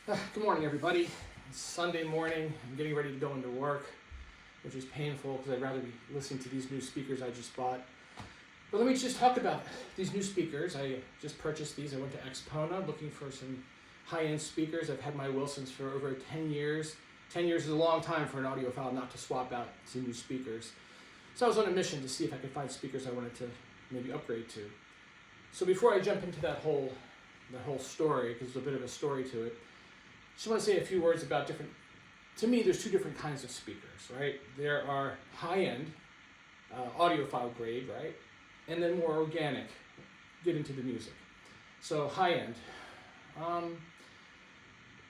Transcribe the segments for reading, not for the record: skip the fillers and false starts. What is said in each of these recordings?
Good morning, everybody. It's Sunday morning. I'm getting ready to go into work, which is painful because I'd rather be listening to these new speakers I just bought. But let me just talk about these new speakers. I just purchased these. I went to Axpona looking for some high-end speakers. I've had my Wilsons for over 10 years. 10 years is a long time for an audiophile not to swap out some new speakers. So I was on a mission to see if I could find speakers I wanted to maybe upgrade to. So before I jump into that whole story, because there's a bit of a story to it, just want to say a few words about to me, there's two different kinds of speakers, right? There are high-end, audiophile grade, right? And then more organic, get into the music. So high-end,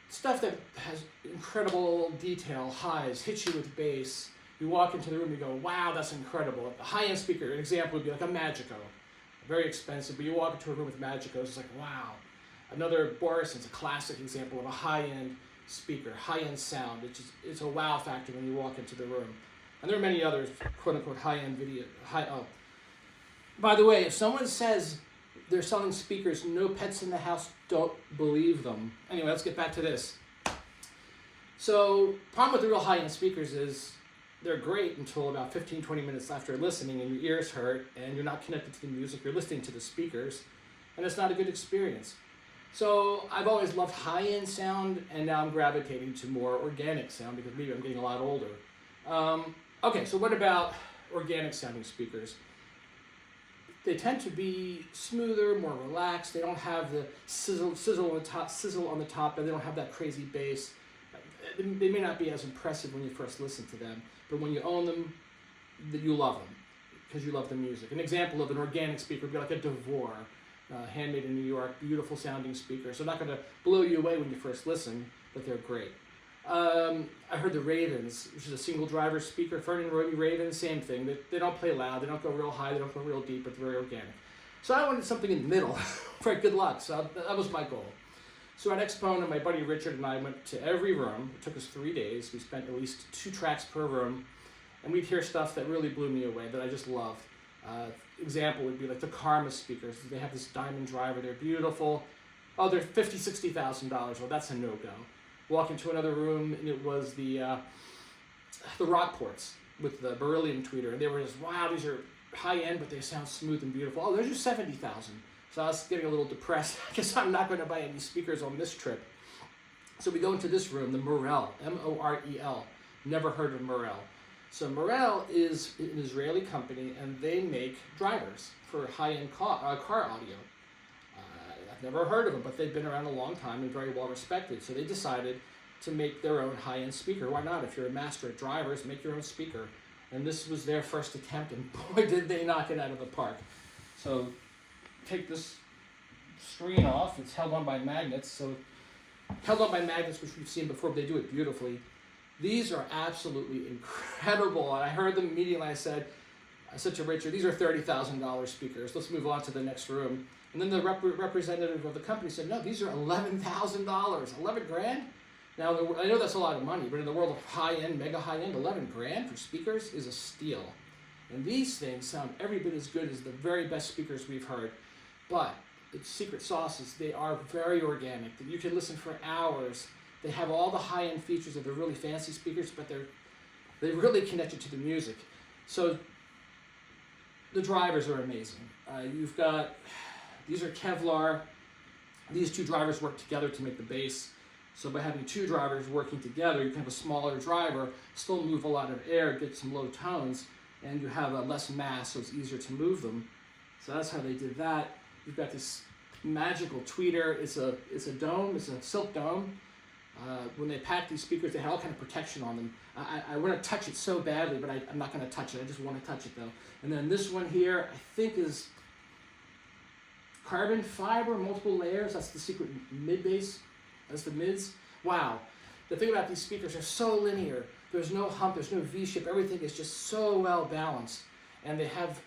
stuff that has incredible detail, highs, hits you with bass. You walk into the room, you go, wow, that's incredible. A high-end speaker, an example would be like a Magico. Very expensive, but you walk into a room with Magicos, it's like, wow. Another Borison's a classic example of a high-end speaker, high-end sound. It's a wow factor when you walk into the room. And there are many others, quote-unquote, high-end video. By the way, if someone says they're selling speakers, no pets in the house, don't believe them. Anyway, let's get back to this. So, problem with the real high-end speakers is they're great until about 15, 20 minutes after listening and your ears hurt and you're not connected to the music, you're listening to the speakers, and it's not a good experience. So I've always loved high-end sound, and now I'm gravitating to more organic sound because maybe I'm getting a lot older. Okay, so what about organic sounding speakers? They tend to be smoother, more relaxed. They don't have the sizzle on the top, and they don't have that crazy bass. They may not be as impressive when you first listen to them, but when you own them, you love them because you love the music. An example of an organic speaker would be like a Devore. Handmade in New York, beautiful sounding speakers. So not going to blow you away when you first listen, but they're great. I heard the Ravens, which is a single driver speaker, Ferdinand Roby Ravens, same thing. They don't play loud, they don't go real high, they don't go real deep, but they're very organic. So I wanted something in the middle for good luck, so that was my goal. So at Exponent, my buddy Richard and I went to every room. It took us 3 days. We spent at least 2 tracks per room, and we'd hear stuff that really blew me away, that I just loved. Example would be like the Karma speakers. They have this diamond driver. They're beautiful. Oh, they're $50,000, $60,000. Well, that's a no-go. Walk into another room, and it was the Rockports with the beryllium tweeter. And they were just, wow, these are high-end, but they sound smooth and beautiful. Oh, those are $70,000. So I was getting a little depressed. I guess I'm not going to buy any speakers on this trip. So we go into this room, the Morel, M-O-R-E-L. Never heard of Morel. So Morel is an Israeli company, and they make drivers for high-end car audio. I've never heard of them, but they've been around a long time and very well respected. So they decided to make their own high-end speaker. Why not? If you're a master at drivers, make your own speaker. And this was their first attempt, and boy, did they knock it out of the park. So take this screen off. It's held on by magnets. So held on by magnets, which we've seen before, but they do it beautifully. These are absolutely incredible. And I heard them immediately. I said to Richard, these are $30,000 speakers. Let's move on to the next room. And then the representative of the company said, no, these are $11,000. 11 grand? Now, I know that's a lot of money, but in the world of high-end, mega high-end, 11 grand for speakers is a steal. And these things sound every bit as good as the very best speakers we've heard. But its secret sauce is they are very organic. You can listen for hours. They have all the high-end features of the really fancy speakers, but they really connected to the music. So the drivers are amazing. You've got, these are Kevlar. These 2 drivers work together to make the bass. So by having 2 drivers working together, you can have a smaller driver, still move a lot of air, get some low tones, and you have less mass, so it's easier to move them. So that's how they did that. You've got this magical tweeter. It's a dome. It's a silk dome. When they pack these speakers, they have all kind of protection on them. I want to touch it so badly, but I'm not going to touch it. I just want to touch it, though. And then this one here, I think is carbon fiber, multiple layers. That's the secret mid-bass. That's the mids. Wow. The thing about these speakers, they're so linear. There's no hump. There's no V-shape. Everything is just so well balanced. And they have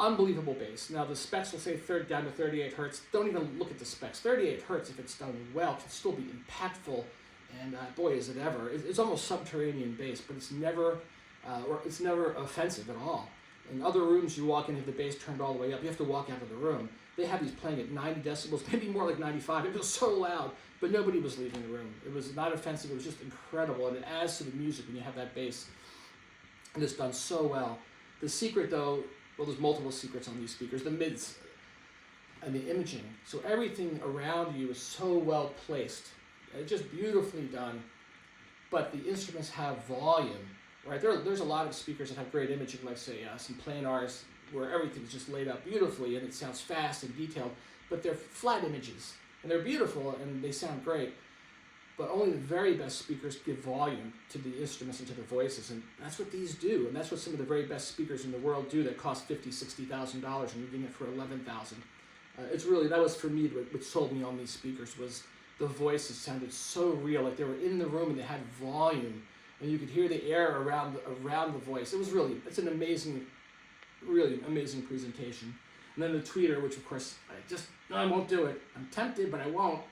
unbelievable bass. Now, the specs will say down to 38 hertz. Don't even look at the specs. 38 hertz, if it's done well, can still be impactful. And boy, is it ever. It's almost subterranean bass, but it's never offensive at all. In other rooms, you walk in, have the bass turned all the way up. You have to walk out of the room. they have these playing at 90 decibels, maybe more like 95. It was so loud, but nobody was leaving the room. It was not offensive. It was just incredible, and it adds to the music when you have that bass. And it's done so well. The secret, though, well, there's multiple secrets on these speakers. The mids and the imaging. So everything around you is so well placed. It's just beautifully done. But the instruments have volume, right? There's a lot of speakers that have great imaging, like say some Planars, where everything's just laid out beautifully and it sounds fast and detailed. But they're flat images, and they're beautiful and they sound great. But only the very best speakers give volume to the instruments and to the voices, and that's what these do, and that's what some of the very best speakers in the world do that cost $50,000, $60,000, and you're getting it for $11,000. It's really, that was for me what sold me on these speakers, was the voices sounded so real, like they were in the room and they had volume, and you could hear the air around the voice. It's an amazing, really amazing presentation. And then the tweeter, which of course I won't do it. I'm tempted, but I won't.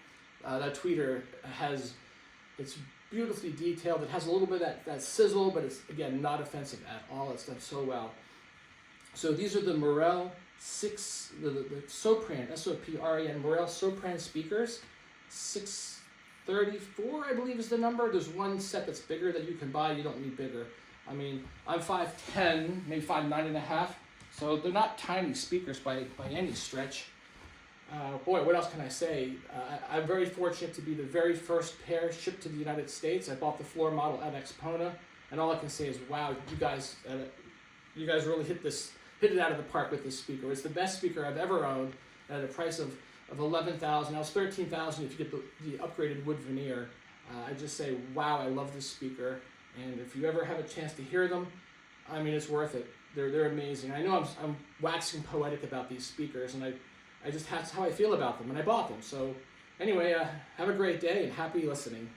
That tweeter it's beautifully detailed. It has a little bit of that sizzle, but it's, again, not offensive at all. It's done so well. So these are the Morel the Sopran, S-O-P-R-A-N, Morel Sopran speakers. 634, I believe, is the number. There's one set that's bigger that you can buy. You don't need bigger. I mean, I'm 5'10", maybe 5'9.5", so they're not tiny speakers by any stretch. Boy, what else can I say? I'm very fortunate to be the very first pair shipped to the United States. I bought the floor model at Axpona, and all I can say is, wow, you guys really hit it out of the park with this speaker. It's the best speaker I've ever owned at a price of $11,000. Now it's $13,000 if you get the upgraded wood veneer. I just say, wow, I love this speaker, and if you ever have a chance to hear them, I mean, it's worth it. They're amazing. I know I'm waxing poetic about these speakers, and that's how I feel about them, and I bought them. So anyway, have a great day and happy listening.